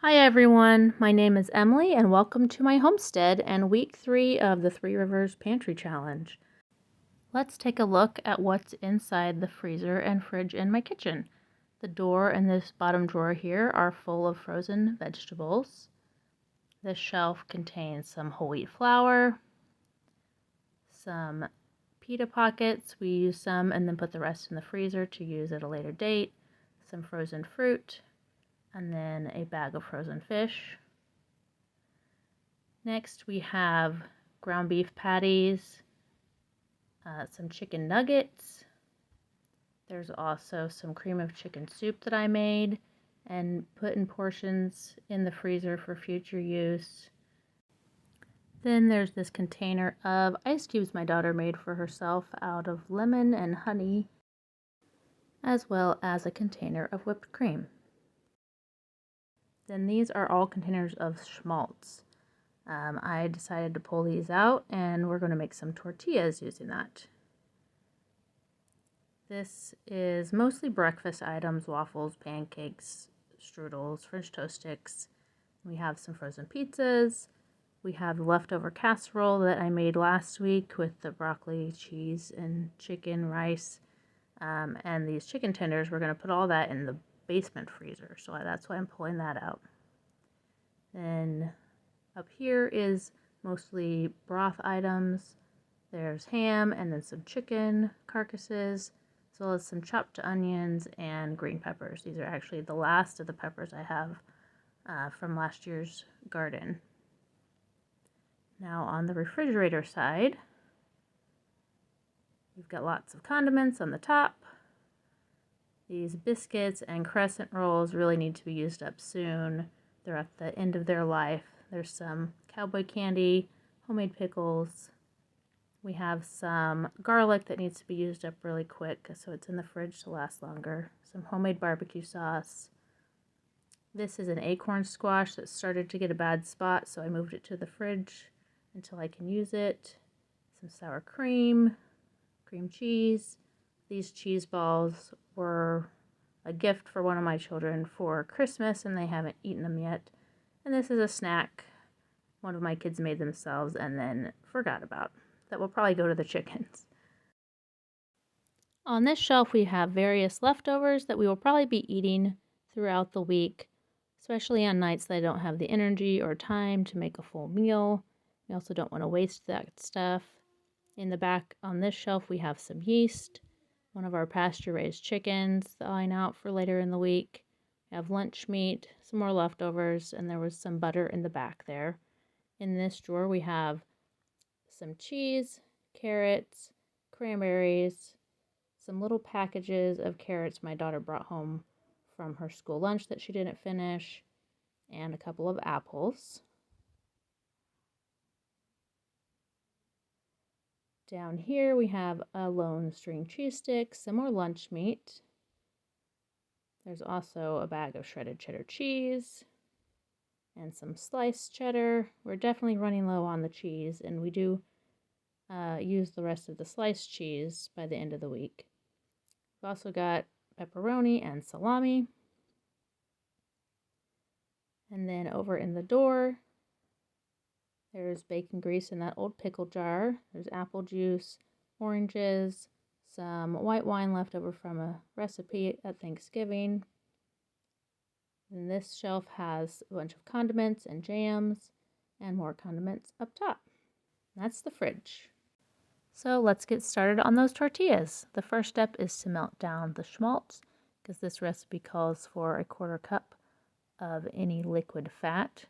Hi everyone, my name is Emily and welcome to my homestead and week 3 of the Three Rivers Pantry Challenge. Let's take a look at what's inside the freezer and fridge in my kitchen. The door and this bottom drawer here are full of frozen vegetables. This shelf contains some whole wheat flour, some pita pockets. We use some and then put the rest in the freezer to use at a later date, some frozen fruit, and then a bag of frozen fish. Next we have ground beef patties, some chicken nuggets. There's also some cream of chicken soup that I made and put in portions in the freezer for future use. Then there's this container of ice cubes my daughter made for herself out of lemon and honey, as well as a container of whipped cream. Then these are all containers of schmaltz. I decided to pull these out and we're going to make some tortillas using that. This is mostly breakfast items: waffles, pancakes, strudels, French toast sticks. We have some frozen pizzas. We have leftover casserole that I made last week with the broccoli, cheese, and chicken, rice. And these chicken tenders, we're going to put all that in the basement freezer. So that's why I'm pulling that out. Then up here is mostly broth items. There's ham and then some chicken carcasses, as well as some chopped onions and green peppers. These are actually the last of the peppers I have from last year's garden. Now on the refrigerator side, we've got lots of condiments on the top. These biscuits and crescent rolls really need to be used up soon. They're at the end of their life. There's some cowboy candy, homemade pickles. We have some garlic that needs to be used up really quick, so it's in the fridge to last longer. Some homemade barbecue sauce. This is an acorn squash that started to get a bad spot, so I moved it to the fridge until I can use it. Some sour cream, cream cheese. These cheese balls were a gift for one of my children for Christmas, and they haven't eaten them yet. And this is a snack one of my kids made themselves and then forgot about. That will probably go to the chickens. On this shelf we have various leftovers that we will probably be eating throughout the week, especially on nights that I don't have the energy or time to make a full meal. We also don't want to waste that stuff. In the back on this shelf we have some yeast, one of our pasture-raised chickens thawing out for later in the week. We have lunch meat, some more leftovers, and there was some butter in the back there. In this drawer we have some cheese, carrots, cranberries, some little packages of carrots my daughter brought home from her school lunch that she didn't finish, and a couple of apples. Down here we have a lone string cheese stick, some more lunch meat. There's also a bag of shredded cheddar cheese and some sliced cheddar. We're definitely running low on the cheese, and we do use the rest of the sliced cheese by the end of the week. We've also got pepperoni and salami. And then over in the door, there's bacon grease in that old pickle jar. There's apple juice, oranges, some white wine left over from a recipe at Thanksgiving. And this shelf has a bunch of condiments and jams and more condiments up top. That's the fridge. So let's get started on those tortillas. The first step is to melt down the schmaltz, because this recipe calls for a 1/4 cup of any liquid fat.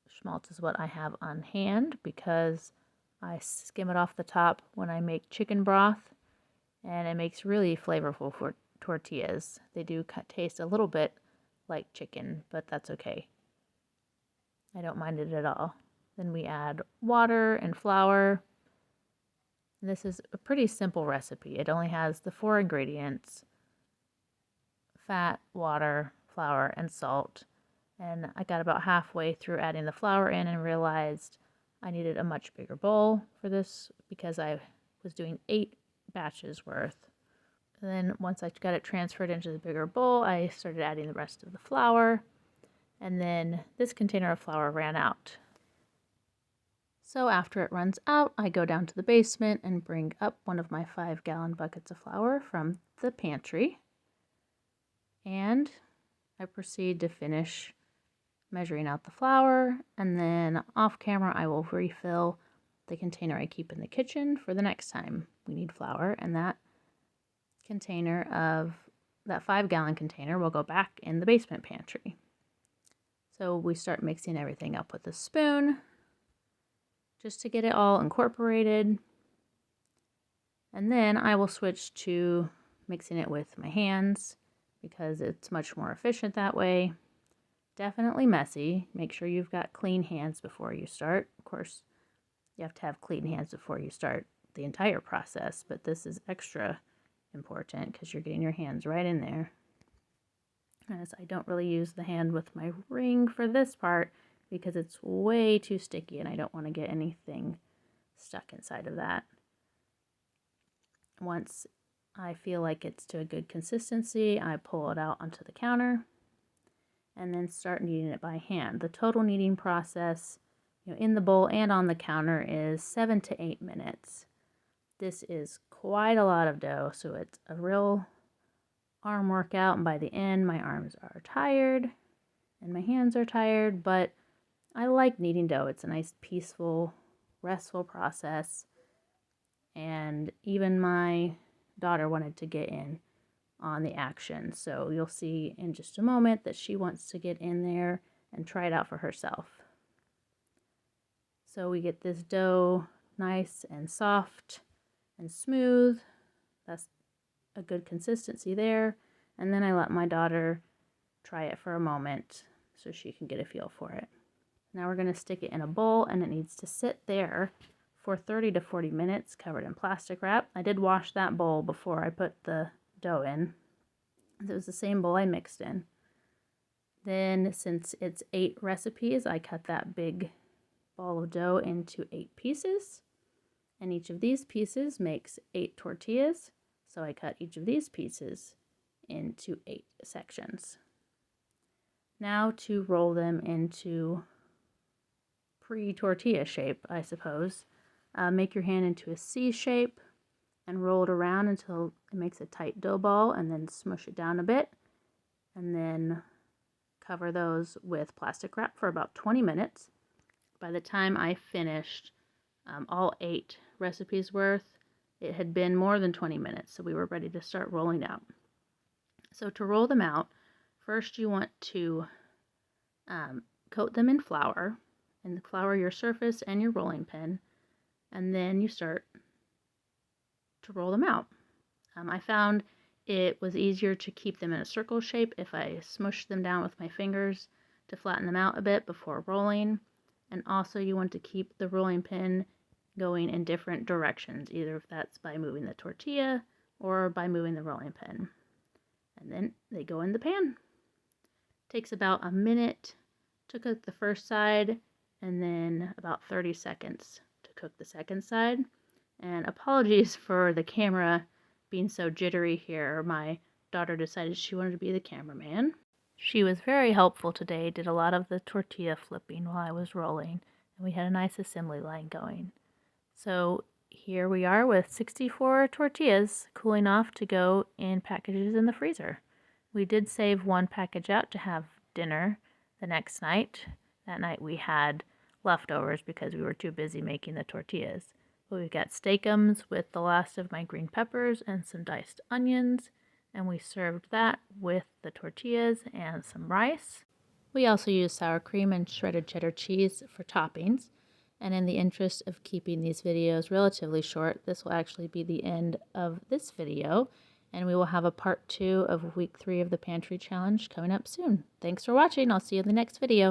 Schmaltz is what I have on hand because I skim it off the top when I make chicken broth, and it makes really flavorful for tortillas. They do taste a little bit like chicken, but that's okay. I don't mind it at all. Then we add water and flour. This is a pretty simple recipe. It only has the 4 ingredients: fat, water, flour, and salt. And I got about halfway through adding the flour in and realized I needed a much bigger bowl for this because I was doing 8 batches worth. And then once I got it transferred into the bigger bowl, I started adding the rest of the flour. and then this container of flour ran out. So after it runs out, I go down to the basement and bring up one of my 5-gallon buckets of flour from the pantry, and I proceed to finish measuring out the flour, and then off camera I will refill the container I keep in the kitchen for the next time we need flour, and that 5-gallon container will go back in the basement pantry. So we start mixing everything up with a spoon just to get it all incorporated, and then I will switch to mixing it with my hands because it's much more efficient that way. Definitely messy. Make sure you've got clean hands before you start. Of course, you have to have clean hands before you start the entire process, but this is extra important because you're getting your hands right in there. As I don't really use the hand with my ring for this part because it's way too sticky and I don't want to get anything stuck inside of that. Once I feel like it's to a good consistency, I pull it out onto the counter and then start kneading it by hand. The total kneading process, in the bowl and on the counter, is 7 to 8 minutes. This is quite a lot of dough, so it's a real arm workout, and by the end my arms are tired and my hands are tired, but I like kneading dough. It's a nice, peaceful, restful process, and even my daughter wanted to get in on the action, so you'll see in just a moment that she wants to get in there and try it out for herself. So we get this dough nice and soft and smooth. That's a good consistency there, and then I let my daughter try it for a moment so she can get a feel for it. Now we're going to stick it in a bowl, and it needs to sit there for 30 to 40 minutes covered in plastic wrap. I did wash that bowl before I put the dough in. It was the same bowl I mixed in. Then, since it's 8 recipes, I cut that big ball of dough into 8 pieces, and each of these pieces makes 8 tortillas, so I cut each of these pieces into 8 sections. Now to roll them into pre-tortilla shape, I suppose. Make your hand into a C shape and roll it around until it makes a tight dough ball, and then smush it down a bit, and then cover those with plastic wrap for about 20 minutes. By the time I finished all 8 recipes worth, it had been more than 20 minutes, so we were ready to start rolling out. So to roll them out, first you want to coat them in flour, and flour your surface and your rolling pin, and then you start to roll them out. I found it was easier to keep them in a circle shape if I smushed them down with my fingers to flatten them out a bit before rolling. And also you want to keep the rolling pin going in different directions, either if that's by moving the tortilla or by moving the rolling pin. And then they go in the pan. Takes about a minute to cook the first side, and then about 30 seconds to cook the second side. And apologies for the camera being so jittery here. My daughter decided she wanted to be the cameraman. She was very helpful today, did a lot of the tortilla flipping while I was rolling, and we had a nice assembly line going. So here we are with 64 tortillas cooling off to go in packages in the freezer. We did save one package out to have dinner the next night. That night we had leftovers because we were too busy making the tortillas. But we've got steakums with the last of my green peppers and some diced onions, and we served that with the tortillas and some rice. We also used sour cream and shredded cheddar cheese for toppings. And in the interest of keeping these videos relatively short, this will actually be the end of this video, and we will have a part 2 of week 3 of the Pantry Challenge coming up soon. Thanks for watching. I'll see you in the next video.